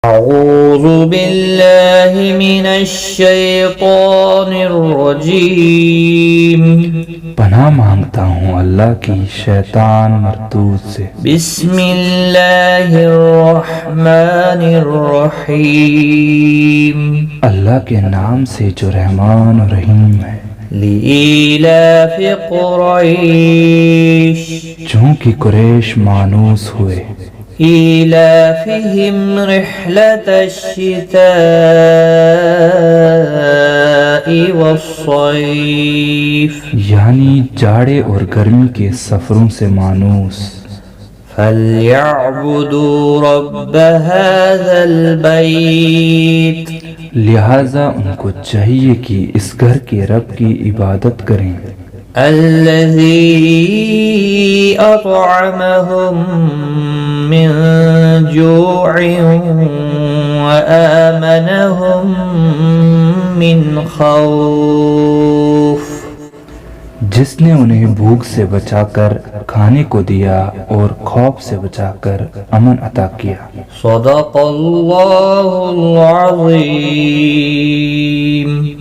اعوذ باللہ من الشیطان الرجیم، پناہ مانگتا ہوں اللہ کی شیطان مردود سے۔ بسم اللہ الرحمن الرحیم، اللہ کے نام سے جو رحمان و رحیم ہے۔ لإیلاف قریش، چونکہ قریش مانوس ہوئے۔ إيلافهم رحلة الشتاء والصيف، یعنی جاڑے اور گرمی کے سفروں سے مانوس۔ فليعبدوا رب هذا البيت، لہٰذا ان کو چاہیے کہ اس گھر کے رب کی عبادت کریں، الذي أطعمهم من جوع وآمنهم من خوف، جس نے انہیں بھوک سے بچا کر کھانے کو دیا اور خوف سے بچا کر امن عطا کیا۔ صدق اللہ العظیم۔